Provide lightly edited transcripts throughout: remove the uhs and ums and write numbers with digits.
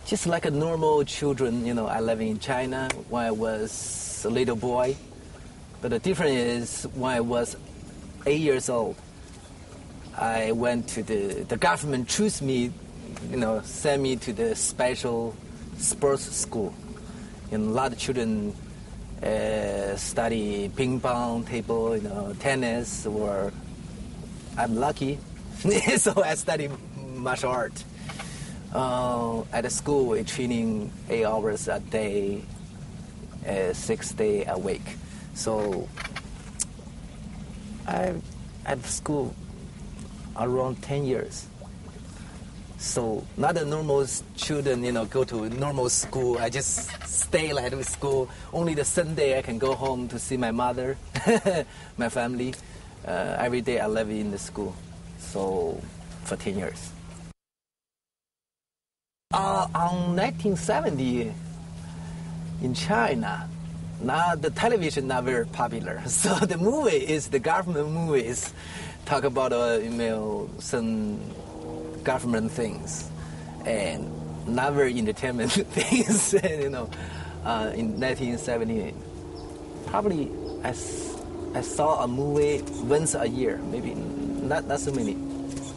just like a normal children, I live in China when I was a little boy. But the difference is when I was 8 years old, I went to the government chose me, sent me to the special sports school. And a lot of children study ping pong table, tennis, or I'm lucky, so I study martial art. At the school, we're training 8 hours a day, 6 days a week. So I at school around 10 years. So not a normal children, go to normal school. I just stay like with school. Only the Sunday I can go home to see my mother, my family. Every day I live in the school. So for 10 years. On 1970 in China, now the television not very popular. So the movie is the government movies, talk about some government things and not very entertainment things. In 1970, probably I saw a movie once a year, maybe not so many,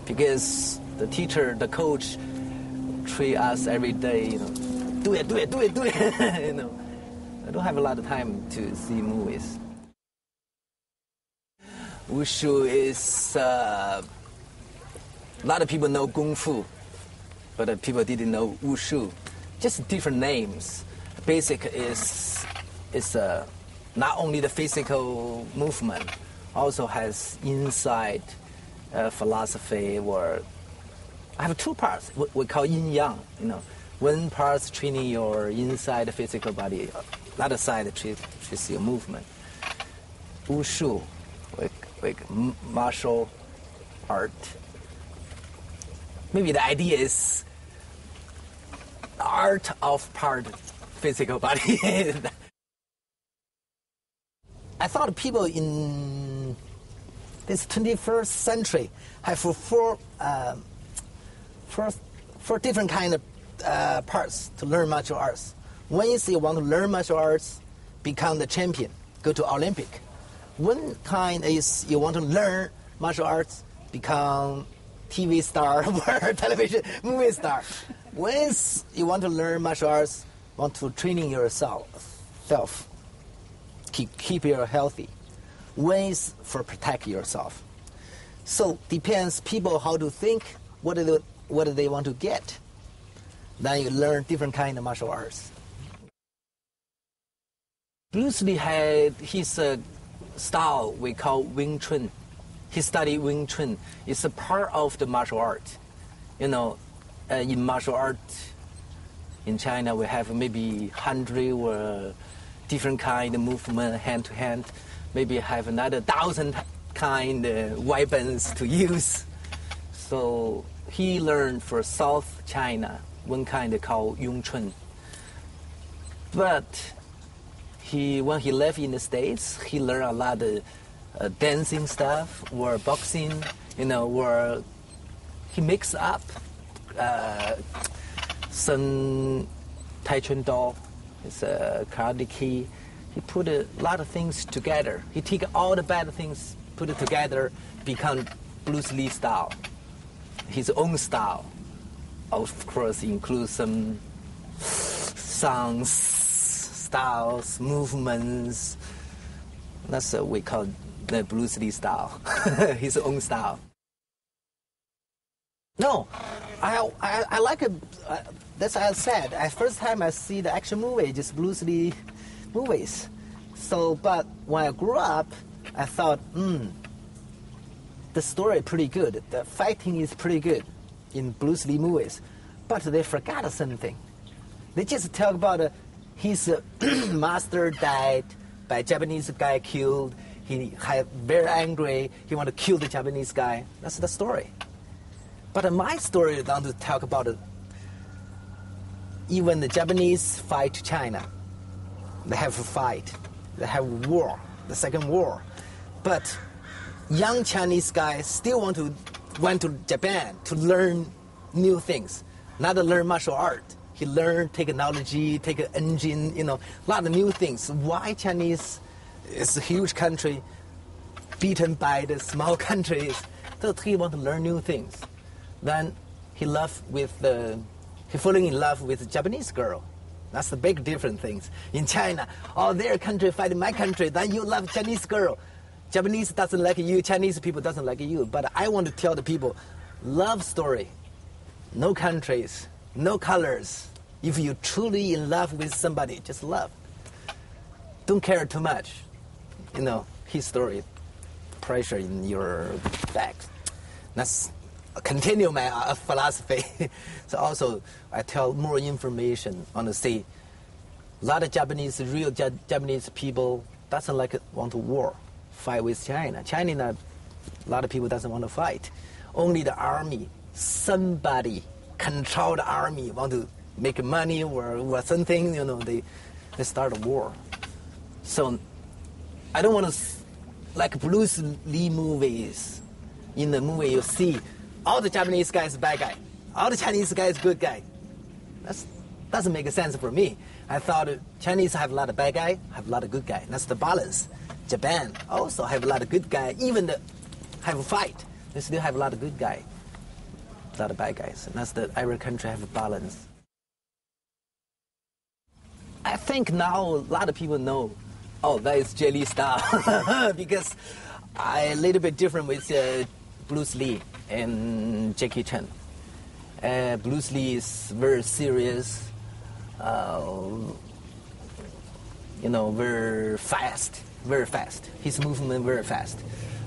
because the teacher, the coach, treat us every day. Do it. I don't have a lot of time to see movies. Wushu is a lot of people know Kung Fu, but people didn't know Wushu. Just different names. Basic is not only the physical movement, also has inside philosophy. Or I have 2 parts. We call yin yang. One part training your inside physical body, other side treats your movement. Wushu, like martial art. Maybe the idea is the art of part physical body. I thought people in this 21st century have four different kind of parts to learn martial arts. One is you want to learn martial arts, become the champion, go to Olympic. One kind is you want to learn martial arts, become TV star or television movie star. One is you want to learn martial arts, want to training yourself, keep you healthy. One is for protect yourself. So depends people how to think, what do they want to get. Then you learn different kind of martial arts. Bruce Lee had his style we call Wing Chun. He studied Wing Chun. It's a part of the martial art. In martial art in China, we have maybe 100 or different kind of movement, hand to hand. Maybe have another 1,000 kind of weapons to use. So he learned for South China, one kind called Yung Chun. But when he left in the States, he learned a lot of dancing stuff or boxing, where he mixed up some Taekwondo, it's a Karate Ki. He put a lot of things together. He take all the bad things, put it together, become Bruce Lee style, his own style. Of course, includes some songs, styles, movements. That's what we call the Bruce Lee style, his own style. No, I like it. That's what I said. First time I see the action movie, just Bruce Lee movies. So, but when I grew up, I thought, the story is pretty good. The fighting is pretty good in Bruce Lee movies. But they forgot something. They just talk about his master died by a Japanese guy killed. He had very angry. He wanted to kill the Japanese guy. That's the story. But my story is to talk about even the Japanese fight China. They have a fight. They have war, the second war. But young Chinese guys still went to Japan to learn new things. not to learn martial art. He learned technology, take an engine, a lot of new things. Why Chinese is a huge country, beaten by the small countries? So he want to learn new things. Then he falling in love with a Japanese girl. That's the big different things. In China, their country fighting my country, then you love Chinese girl. Japanese doesn't like you, Chinese people doesn't like you. But I want to tell the people, love story, no countries, no colors. If you're truly in love with somebody, just love. Don't care too much. His story, pressure in your back. That's continue my philosophy. So also, I tell more information on the sea. A lot of real Japanese people doesn't want to fight with China. China, a lot of people doesn't want to fight. Only the army, somebody control the army, want to make money or something, they start a war. So I don't want to, like Bruce Lee movies. In the movie you see all the Japanese guys bad guy, all the Chinese guys good guy. That doesn't make sense for me. I thought Chinese have a lot of bad guy, have a lot of good guy. That's the balance. Japan also have a lot of good guy. Even have a fight, they still have a lot of good guy, a lot of bad guys. And that's every country have a balance. I think now a lot of people know, that is Jet Li style. Because I a little bit different with Bruce Lee and Jackie Chan. Bruce Lee is very serious, very fast. His movement very fast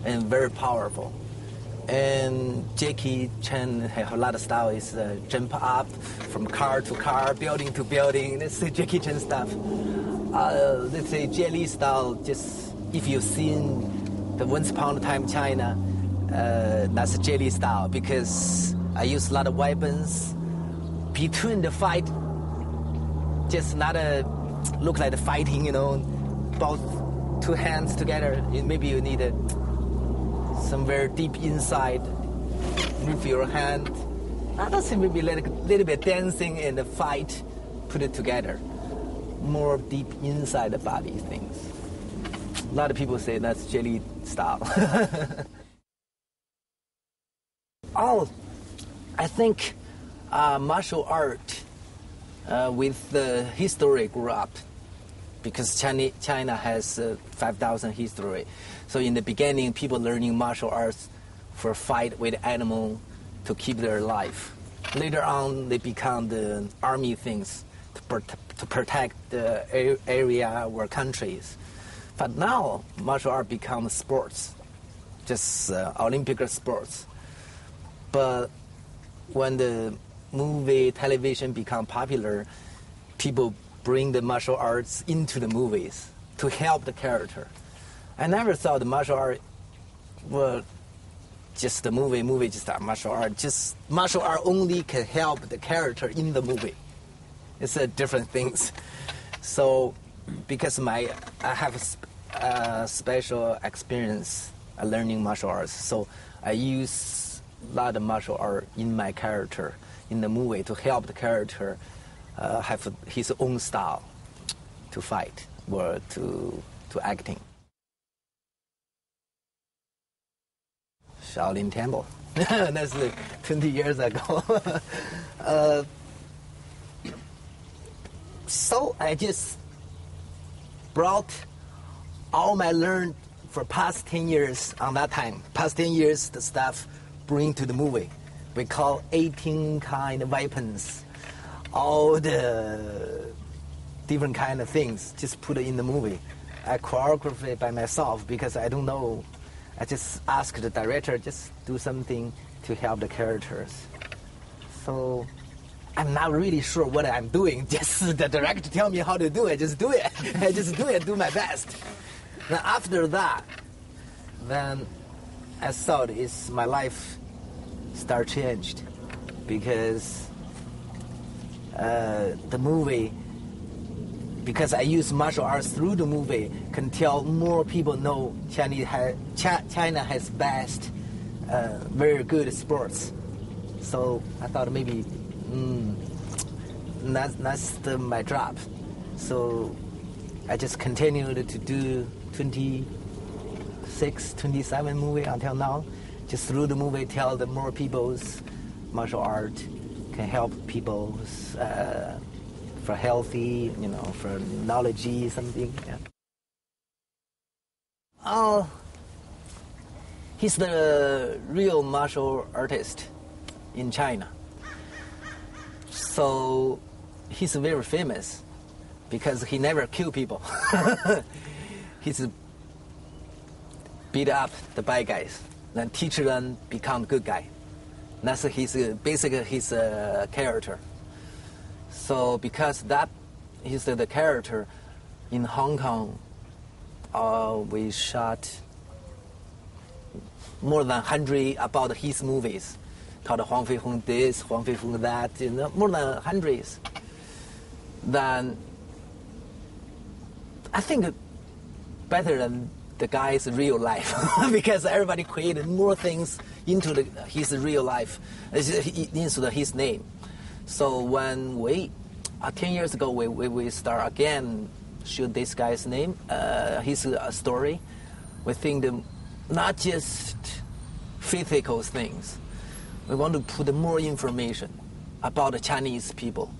and very powerful. And Jackie Chan have a lot of style. Is jump up from car to car, building to building. That's the Jackie Chan stuff. Let's say Jet Li style. Just if you've seen the Once Upon a Time China, that's Jet Li style because I use a lot of weapons between the fight. Just not look like the fighting, both two hands together. Maybe you need somewhere deep inside, move your hand. That's maybe a little bit dancing and the fight, put it together. More deep inside the body things. A lot of people say that's Jet Li style. I think martial art with the history grew up because China has 5,000 history. So in the beginning, people learning martial arts for fight with animal to keep their life. Later on, they become the army things to protect the area or countries. But now, martial art becomes sports, just Olympic sports. But when the movie, television become popular, people bring the martial arts into the movies to help the character. I never thought the martial art was just the movie just a martial art. Just martial art only can help the character in the movie. It's different things. So because I have a special experience learning martial arts, so I use a lot of martial art in my character in the movie to help the character have his own style to fight or to acting. Shaolin Temple. That's 20 years ago. So I just brought all my learned for past 10 years on that time. Past 10 years, the stuff bring to the movie. We call 18 kind of weapons, all the different kind of things, just put it in the movie. I choreograph it by myself because I don't know. I just ask the director, just do something to help the characters. So I'm not really sure what I'm doing. Just the director tell me how to do it, just do it. I just do it, do my best. Then after that, then I thought my life start changed because the movie, because I use martial arts through the movie, can tell more people know China has best, very good sports. So I thought maybe That's my job. So I just continued to do 26, 27 movie until now. Just through the movie, tell the more people's martial art can help people for healthy, for knowledge something. Yeah. Oh, he's the real martial artist in China. So he's very famous because he never kill people. He's beat up the bad guys, then teach them become good guy. That's basically his character. So because that he's the character in Hong Kong, we shot more than 100 about his movies, called Huang Fei Hong this, Huang Fei Hong that, more than hundreds. Then I think better than the guy's real life because everybody created more things into his real life, into his name. So when 10 years ago, we start again shoot this guy's name, his story, we think not just physical things. We want to put more information about the Chinese people.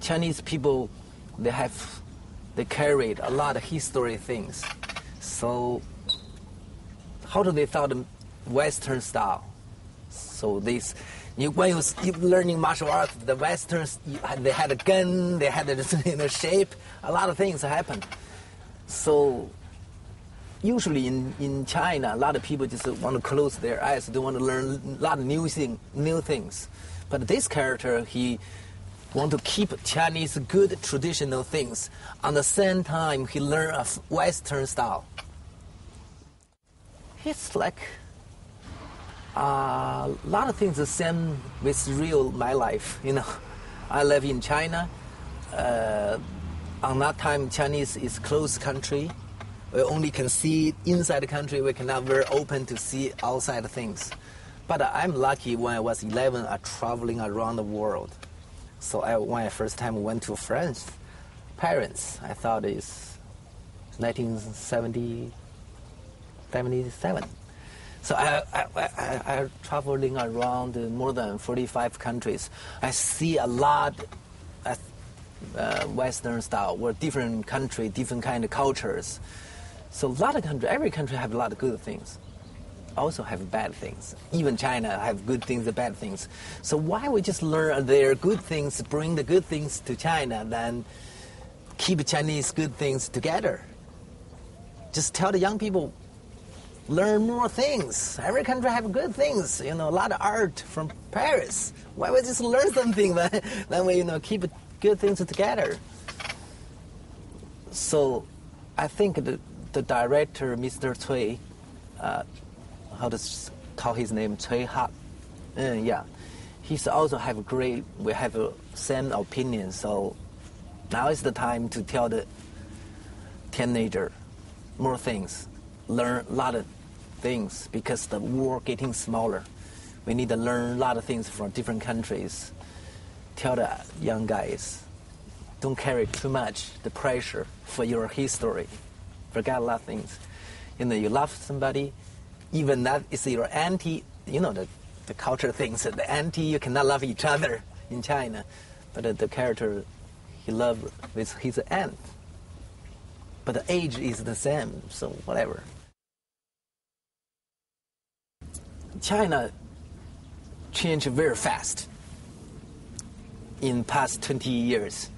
Chinese people, they carried a lot of history things. So how do they thought Western style? So when you're learning martial arts, the Westerns, they had a gun, they had a shape, a lot of things happen. So usually in China, a lot of people just want to close their eyes. They want to learn a lot of new things. But this character, he want to keep Chinese good traditional things. At the same time, he learn a Western style. It's like a lot of things the same with my life. I live in China. On that time, Chinese is closed country. We only can see inside the country. We cannot very open to see outside things. But I'm lucky when I was 11, I traveling around the world. So when I first time went to France, Paris, I thought it's 1977. So I traveling around more than 45 countries. I see a lot of Western style, where different country, different kind of cultures. So a lot of country, every country have a lot of good things. Also have bad things. Even China have good things and bad things. So why we just learn their good things, bring the good things to China, then keep Chinese good things together? Just tell the young people, learn more things. Every country have good things. A lot of art from Paris. Why we just learn something? Then we keep good things together. So I think the director, Mr. Cui, how to call his name, Cui Ha. Yeah, he's also we have a same opinion. So now is the time to tell the teenager more things, learn a lot of things, because the world getting smaller. We need to learn a lot of things from different countries. Tell the young guys, don't carry too much the pressure for your history. Forget a lot of things. You love somebody, even that is your auntie, the culture things, the auntie, you cannot love each other in China. But the character, he loved with his aunt. But the age is the same, so whatever. China changed very fast in past 20 years,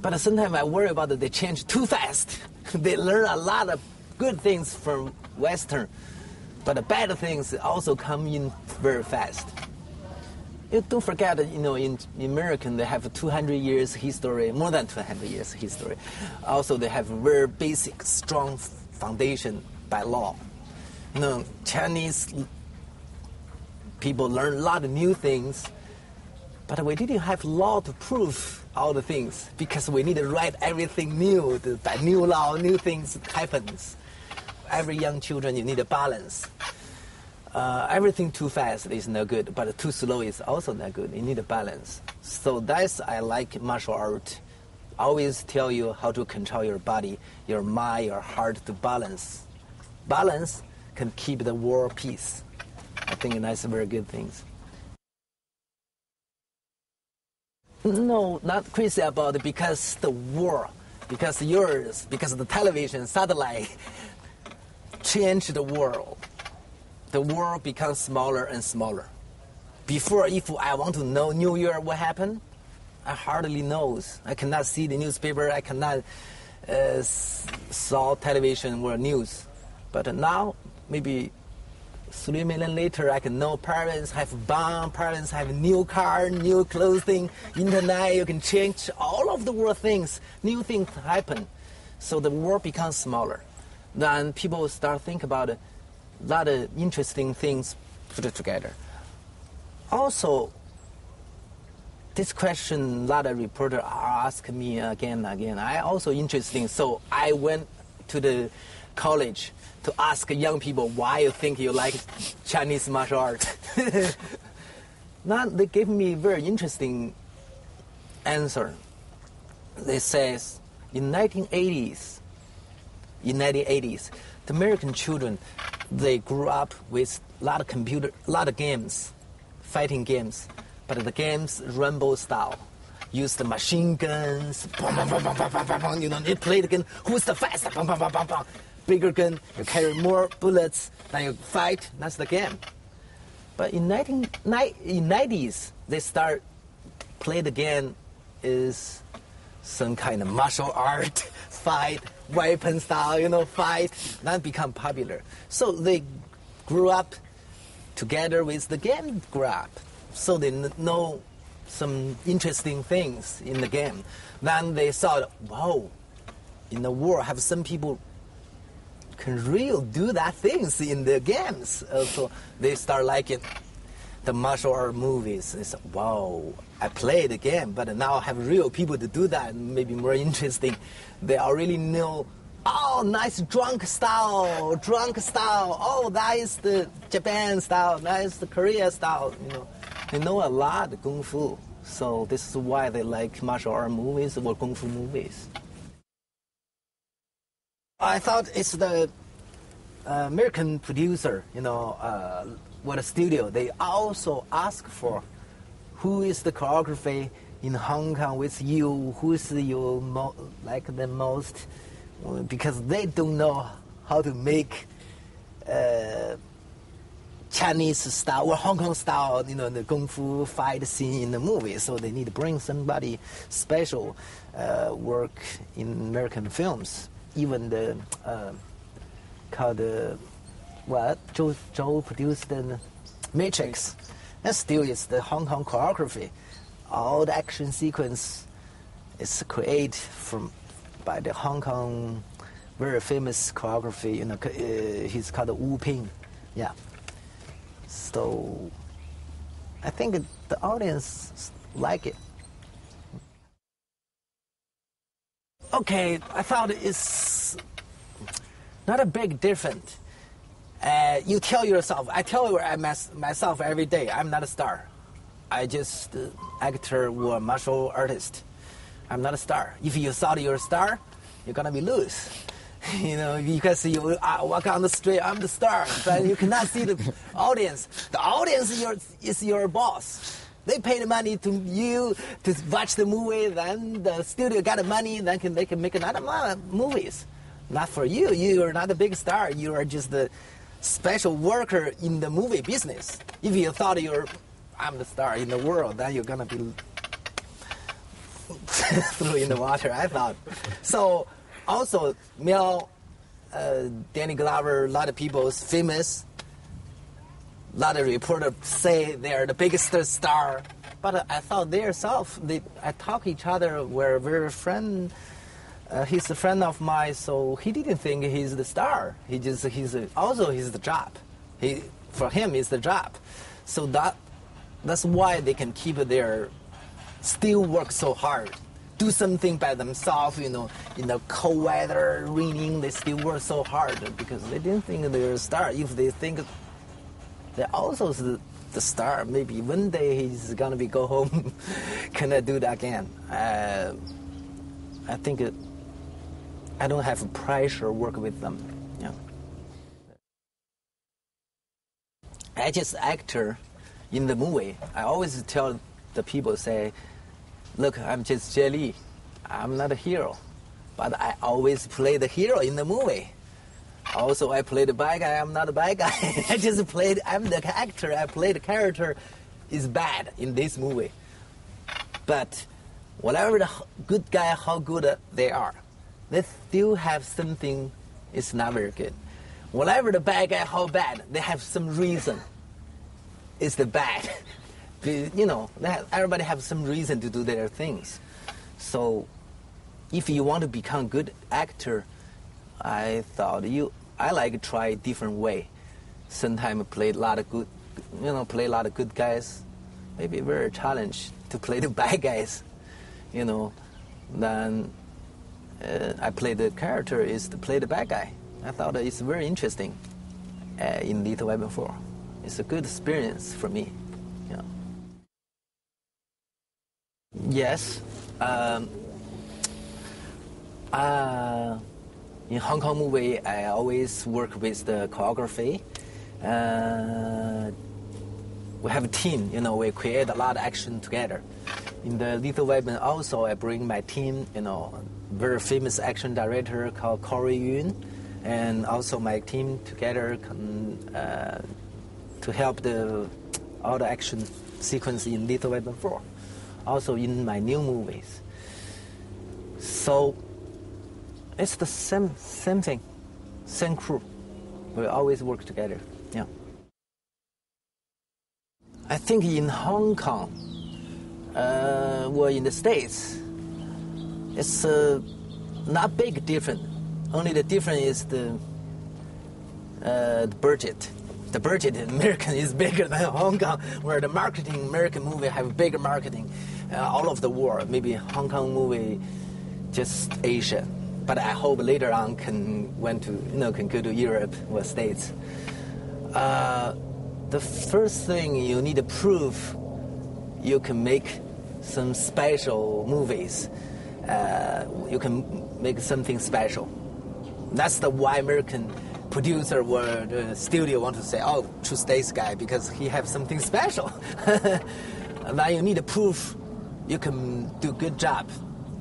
But sometimes I worry about that they change too fast. They learn a lot of good things from Western, but the bad things also come in very fast. Don't forget that, in American, they have 200 years history, more than 200 years history. Also, they have very basic, strong foundation by law. Chinese people learn a lot of new things, but we didn't have law to prove all the things, because we need to write everything new. By new law, new things happens. Every young children, you need a balance. Everything too fast is no good, but too slow is also not good. You need a balance. So that's I like martial art. Always tell you how to control your body, your mind, your heart to balance. Balance can keep the world peace. I think that's very good things. No, not crazy about it because the war, because the television, satellite changed the world. The world becomes smaller and smaller. Before, if I want to know New Year what happened, I hardly knows. I cannot see the newspaper. I cannot saw television or news. But now, maybe 3 million later, I can know parents have bomb, parents have new car, new clothing, internet. You can change all of the world things. New things happen. So the world becomes smaller. Then people start think about a lot of interesting things put it together. Also, this question, a lot of reporters ask me again and again. I also interesting, so I went to the college to ask young people why you think you like Chinese martial art. Now they gave me very interesting answer. They says in 1980s, the American children, they grew up with a lot of games, fighting games. But the games, Rambo style, use the machine guns, you know, they play the gun, who's the fastest, bigger gun, you carry more bullets, then you fight, that's the game. But in 90s, they start play the game is some kind of martial art, fight, weapon style, you know, fight, that become popular. So they grew up together with the game grew up. So they know some interesting things in the game. Then they thought, wow, in the world have some people can really do that things in the games. So they start liking the martial art movies. They said, wow, I played the game, but now I have real people to do that, maybe more interesting. They already know, oh, nice drunk style. Oh, that is the Japan style, that is the Korea style, you know. They know a lot of Kung Fu, so this is why they like martial art movies or Kung Fu movies. I thought it's the American producer, you know, what a studio. They also ask for who is the choreography in Hong Kong with you, who is you like the most, because they don't know how to make Chinese style or Hong Kong style, you know, the Kung Fu fight scene in the movie. So they need to bring somebody special work in American films. Even the called Joe produced the Matrix. That still is the Hong Kong choreography. All the action sequence is created by the Hong Kong very famous choreography. You know, he's called Wu Ping. Yeah. So I think the audience like it. Okay, I thought it's not a big difference. You tell yourself, I tell myself every day, I'm not a star. I just actor or martial artist. I'm not a star. If you thought you're a star, you're gonna be loose. You know, because you walk on the street, I'm the star, but you cannot see the audience. The audience is your boss. They pay the money to you to watch the movie, then the studio got the money, then they can make another movies. Not for you. You are not a big star. You are just a special worker in the movie business. If you thought I'm the star in the world, then you're gonna be threw in the water, I thought. So also, Mel, Danny Glover, a lot of people is famous. A lot of reporters say they're the biggest star. But I thought I talk each other, we're very friend. He's a friend of mine, so he didn't think he's the star. He's the job. For him, it's the job. So that's why they can keep still work so hard. Do something by themselves, you know, in the cold weather, raining, they still work so hard because they didn't think they're a star. If they think They're also the star. Maybe one day he's gonna be go home. Can I do that again? I think I don't have pressure work with them. Yeah. I just actor in the movie. I always tell the people, say, look, I'm just Jet Li. I'm not a hero, but I always play the hero in the movie. Also, I play the bad guy. I'm not a bad guy. I'm the actor. I play the character is bad in this movie. But whatever the good guy, how good they are, they still have something is not very good. Whatever the bad guy, how bad, they have some reason. It's the bad. Everybody have some reason to do their things. So if you want to become a good actor, I thought I like to try different way. Sometimes play a lot of good guys. Maybe very challenge to play the bad guys. Then I play the character is to play the bad guy. I thought it's very interesting in Lethal Weapon 4. It's a good experience for me. Yes. In Hong Kong movie, I always work with the choreography. We have a team, we create a lot of action together. In the Lethal Weapon also, I bring my team, very famous action director called Corey Yun, and also my team together to help all the action sequence in Lethal Weapon 4. Also in my new movies. So it's the same thing, same crew. We always work together. Yeah. I think in Hong Kong, in the States, it's not big difference. Only the difference is the budget. The budget in American is bigger than Hong Kong, where the marketing American movie have bigger marketing all over the world. Maybe Hong Kong movie, just Asia. But I hope later on can go to Europe or States. The first thing you need to prove you can make some special movies. You can make something special. That's why American producer or the studio want to say, oh, choose this guy because he have something special. Now you need to prove you can do good job.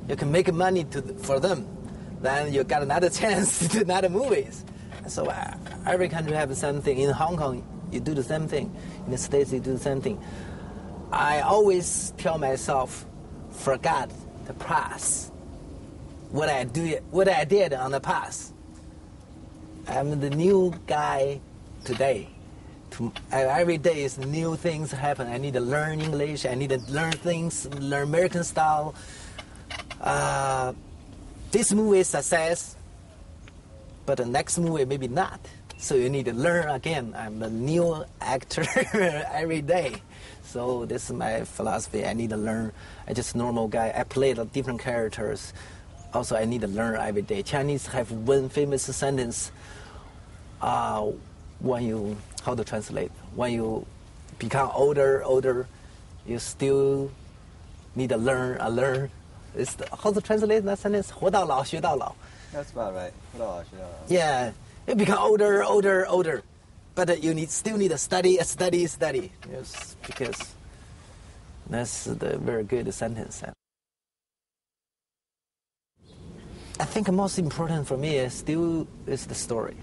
You can make money for them. Then you got another chance to do another movies. So every country have something. In Hong Kong, you do the same thing. In the States, you do the same thing. I always tell myself, forget the past. What I did on the past. I'm the new guy today. Every day is new things happen. I need to learn English. I need to learn American style. This movie is success, but the next movie maybe not. So you need to learn again. I'm a new actor every day. So this is my philosophy. I need to learn. I'm just a normal guy. I play different characters. Also, I need to learn every day. Chinese have one famous sentence. How to translate? When you become older, you still need to learn. How to translate that sentence? 活到老，学到老. That's about right. 活到老，学到老. Yeah, you become older, but you still need to study. Yes, because that's the very good sentence. I think the most important for me is the story.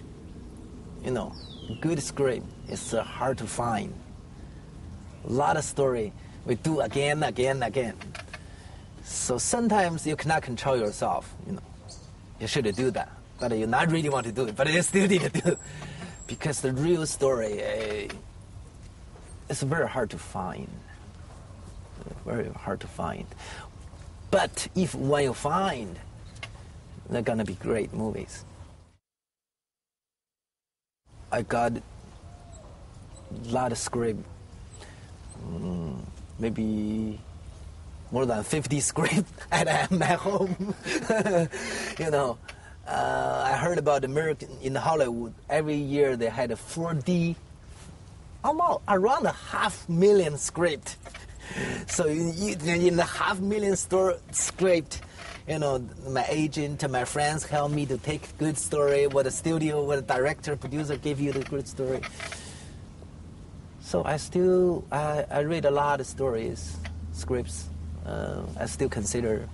Good script is hard to find. A lot of story we do again. So sometimes you cannot control yourself. You should do that, but you not really want to do it, but you still need to do it because the real story is very hard to find. Very hard to find. But when you find, they're gonna be great movies. I got a lot of script, maybe more than 50 scripts at my home. I heard about American in Hollywood. Every year they had a 4D almost around 500,000 script. So in the 500,000 script, my agent and my friends help me to take good story. What the studio, what the director, producer give you the good story. So I read a lot of stories, scripts. I still consider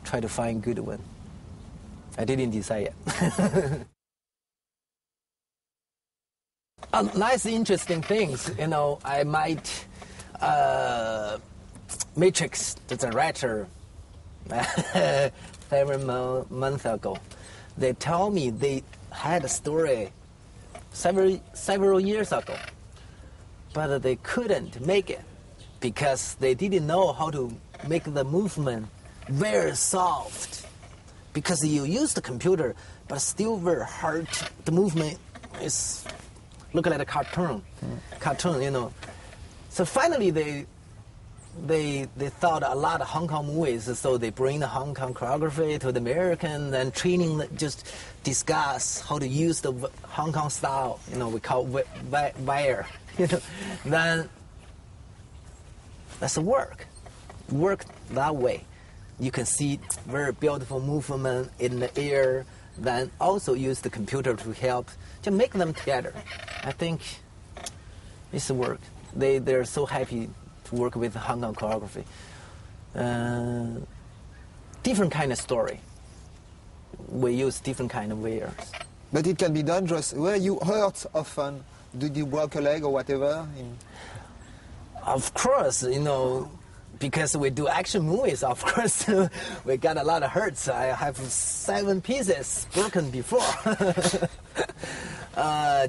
try to find good one. I didn't decide yet. Nice, interesting things. I might Matrix, the director, 7 months ago. They tell me they had a story several years ago, but they couldn't make it because they didn't know how to make the movement very soft. Because you use the computer, but still very hard. The movement is looking like a cartoon. So finally, they thought a lot of Hong Kong movies, so they bring the Hong Kong choreography to the American and training, just discuss how to use the Hong Kong style. We call wire. Then that's work that way. You can see very beautiful movement in the air. Then also use the computer to help to make them together. I think it's work. They're so happy to work with Hong Kong choreography. Different kind of story. We use different kind of wares. But it can be dangerous. Were you hurt often? Did you break a leg or whatever? Of course, because we do action movies, of course, we got a lot of hurts. I have 7 pieces broken before.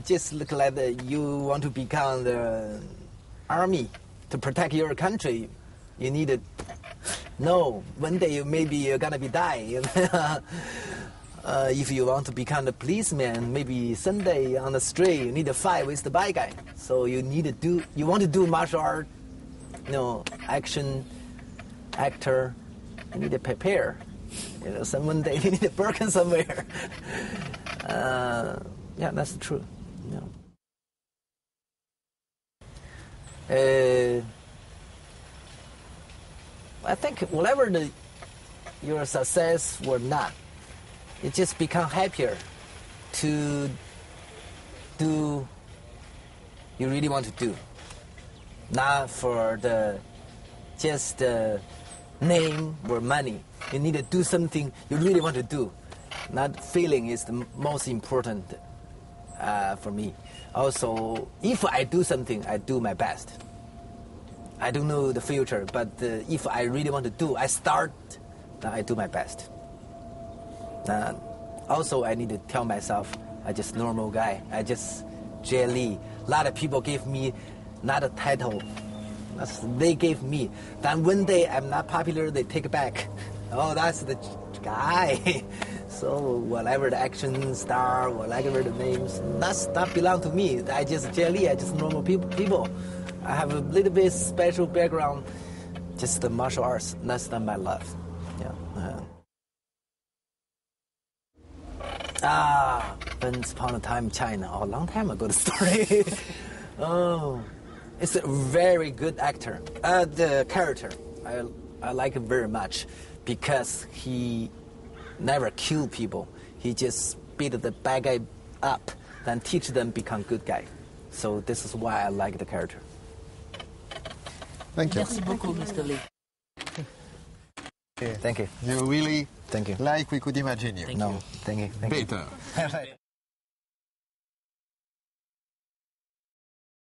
Just look like you want to become the army to protect your country. You need to know one day maybe you're gonna be die. If you want to become the policeman, maybe someday on the street you need to fight with the bad guy. So you want to do martial art, action, actor, you need to prepare. One day you need to work somewhere. Yeah, that's true. I think whatever your success or not, you just become happier to do you really want to do. Not for just the name or money. You need to do something you really want to do. That feeling is the most important for me. Also, if I do something, I do my best. I don't know the future, but if I really want to do, I start, then I do my best. Also, I need to tell myself, I'm just normal guy. I just Jet Li. A lot of people give me not a title. They gave me. Then one day I'm not popular, they take it back. Oh, that's the guy. So whatever the action star, whatever the names, that belong to me. I just Jet Li. I just normal people. I have a little bit special background, just the martial arts. That's not my love. Yeah. Once upon a time, China. A long time ago, the story. Oh, it's a very good actor. The character, I like him very much because he never killed people. He just beat the bad guy up, then teach them become good guy. So this is why I like the character. Thank you. Merci beaucoup, Mr. Lee. Thank you. You really Thank you. like we could imagine you. No, thank you. Better.